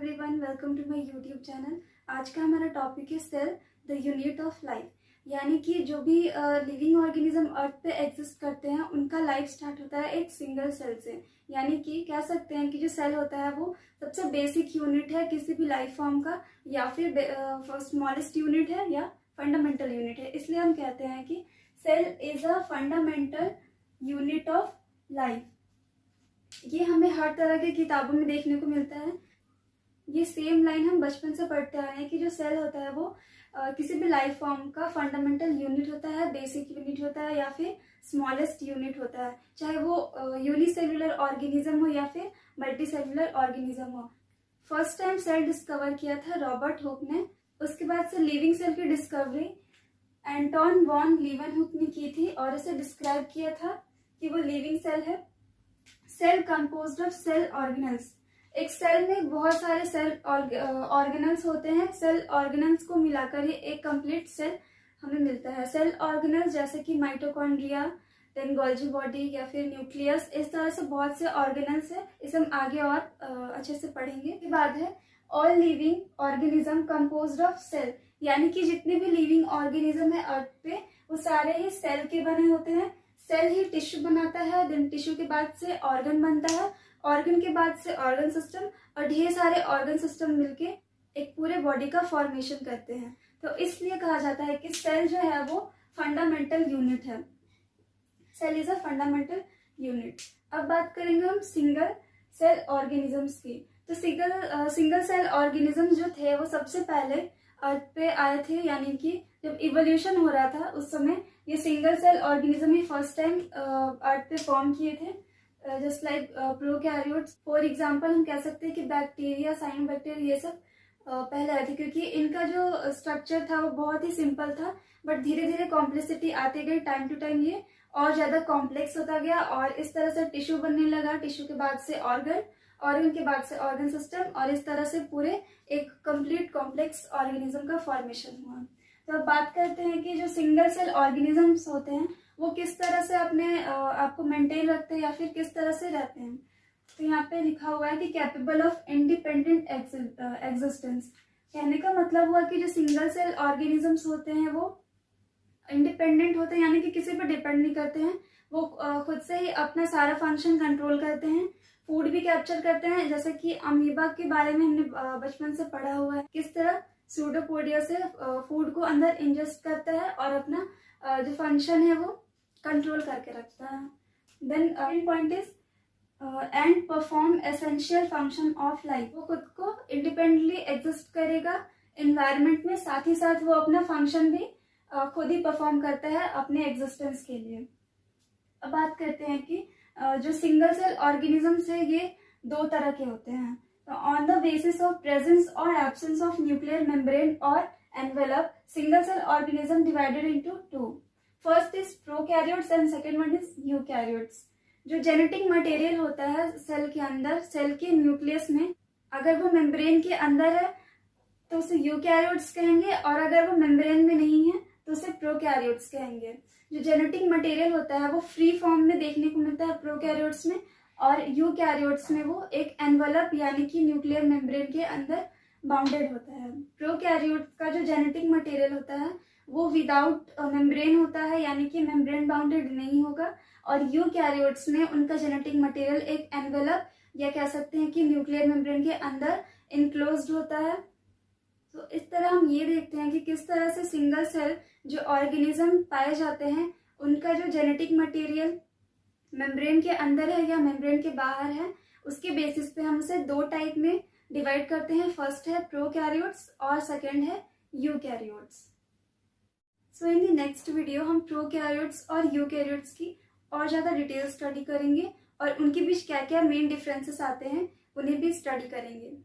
Everyone, welcome to my YouTube channel. आज का हमारा टॉपिक है cell, the unit of life. यानी कि जो भी लिविंग ऑर्गेनिज्म अर्थ पे एग्जिस्ट करते हैं उनका लाइफ स्टार्ट होता है एक सिंगल सेल से। यानी कि कह सकते हैं कि जो सेल होता है वो सबसे बेसिक यूनिट है किसी भी लाइफ फॉर्म का, या फिर स्मॉलेस्ट यूनिट है या फंडामेंटल यूनिट है। इसलिए हम कहते हैं कि cell is a fundamental unit of life. ये हमें हर तरह की किताबों में देखने को मिलता है। ये सेम लाइन हम बचपन से पढ़ते आ रहे हैं कि जो सेल होता है वो किसी भी लाइफ फॉर्म का फंडामेंटल यूनिट होता है, बेसिक यूनिट होता है या फिर स्मॉलेस्ट यूनिट होता है, चाहे वो यूनिसेल्युलर ऑर्गेनिज्म हो या फिर मल्टीसेल्युलर ऑर्गेनिज्म हो। फर्स्ट टाइम सेल डिस्कवर किया था रॉबर्ट हुक ने। उसके बाद से लिविंग सेल की डिस्कवरी एंटोन वॉन लीवनहुक ने की थी और इसे डिस्क्राइब किया था कि वो लिविंग सेल है। Cell composed of cell organelles. एक सेल में बहुत सारे सेल ऑर्गेनल्स होते हैं। सेल ऑर्गेनल्स को मिलाकर ही एक कंप्लीट सेल हमें मिलता है। सेल ऑर्गेनल्स जैसे कि माइटोकॉन्ड्रिया, देन गोल्जी बॉडी या फिर न्यूक्लियस, इस तरह से बहुत से ऑर्गेनल्स है। इसे हम आगे और अच्छे से पढ़ेंगे। इसके बाद है all living organism composed of cell. यानी कि जितने भी लिविंग ऑर्गेनिज्म है अर्थ पे वो सारे ही सेल के बने होते हैं। सेल ही टिश्यू बनाता है, देन टिश्यू के बाद से ऑर्गन बनता है, ऑर्गन के बाद से ऑर्गन सिस्टम, और ढेर सारे ऑर्गन सिस्टम मिलके एक पूरे बॉडी का फॉर्मेशन करते हैं। तो इसलिए कहा जाता है कि सेल जो है वो फंडामेंटल यूनिट है। Cell is a fundamental unit. अब बात करेंगे हम सिंगल सेल ऑर्गेनिजम्स की। तो सिंगल सेल ऑर्गेनिज्म जो थे वो सबसे पहले अर्थ पे आए थे। यानी कि जब इवोल्यूशन हो रहा था उस समय ये सिंगल सेल ऑर्गेनिज्म ही फर्स्ट टाइम अर्थ पे फॉर्म किए थे। Just like prokaryotes. For example हम कह सकते हैं कि बैक्टीरिया, साइनोबैक्टीरिया, ये सब पहले आए थे, क्योंकि इनका जो स्ट्रक्चर था वो बहुत ही सिंपल था। बट धीरे धीरे कॉम्प्लेक्सिटी आती गई, टाइम टू टाइम ये और ज्यादा कॉम्प्लेक्स होता गया और इस तरह से टिश्यू बनने लगा। टिश्यू के बाद से ऑर्गन, ऑर्गन के बाद से ऑर्गन सिस्टम, और इस तरह से पूरे एक कंप्लीट कॉम्प्लेक्स ऑर्गेनिज्म का फॉर्मेशन हुआ। तो अब बात करते हैं कि जो सिंगल सेल ऑर्गेनिजम्स होते हैं वो किस तरह से अपने आपको मेंटेन रखते हैं या फिर किस तरह से रहते हैं। तो यहाँ पे लिखा हुआ है कि कैपेबल ऑफ इंडिपेंडेंट एग्जिस्टेंस। कहने का मतलब हुआ कि जो सिंगल सेल ऑर्गेनिजम्स होते हैं वो इंडिपेंडेंट होते हैं, यानी कि किसी पर डिपेंड नहीं करते हैं। वो खुद से ही अपना सारा फंक्शन कंट्रोल करते हैं, फूड भी कैप्चर करते हैं। जैसे कि अमीबा के बारे में हमने बचपन से पढ़ा हुआ है, किस तरह सूडोपोडिया से फूड को अंदर इंजेस्ट करता है और अपना जो फंक्शन है वो कंट्रोल करके रखता है। Then point is and perform essential function of life. वो खुद को इंडिपेंडेंटली एग्जिस्ट करेगा एनवायरनमेंट में, साथ ही साथ वो अपना फंक्शन भी खुद ही परफॉर्म करता है अपने एग्जिस्टेंस के लिए। अब बात करते हैं कि जो सिंगल सेल ऑर्गेनिजम्स है ये दो तरह के होते हैं। On the basis of presence or absence of nuclear membrane or envelope, single cell organism divided into two. First is prokaryotes and second one is eukaryotes. जो जेनेटिक मटेरियल होता है सेल के अंदर, सेल के न्यूक्लियस में, अगर वो membrane के अंदर है तो उसे यूकैरियोट्स कहेंगे, और अगर वो मेम्ब्रेन में नहीं है तो उसे प्रोकैरियोट्स कहेंगे। जो जेनेटिक मटेरियल होता है वो फ्री फॉर्म में देखने को मिलता है प्रोकैरियोट्स में, और यूकैरियोट्स में वो एक एनवलप यानी कि न्यूक्लियर मेम्ब्रेन के अंदर बाउंडेड होता है। प्रोकैरियोट्स का जो जेनेटिक मटेरियल होता है वो विदाउट मेम्ब्रेन होता है, यानी कि मेम्ब्रेन बाउंडेड नहीं होगा, और यूकैरियोट्स में उनका जेनेटिक मटेरियल एक एनवलप या कह सकते हैं कि न्यूक्लियर मेम्ब्रेन के अंदर इनक्लोज्ड होता है। तो इस तरह हम ये देखते हैं कि किस तरह से सिंगल सेल जो ऑर्गेनिज्म पाए जाते हैं उनका जो जेनेटिक मटेरियल मेम्ब्रेन के अंदर है या मेम्ब्रेन के बाहर है, उसके बेसिस पे हम उसे दो टाइप में डिवाइड करते हैं। फर्स्ट है प्रोकैरियोट्स और सेकंड है eukaryotes. So in the next video हम प्रोकैरियोट्स और यूकैरियोट्स की और ज़्यादा डिटेल स्टडी करेंगे और उनके बीच क्या क्या मेन डिफरेंसेस आते हैं उन्हें भी स्टडी करेंगे।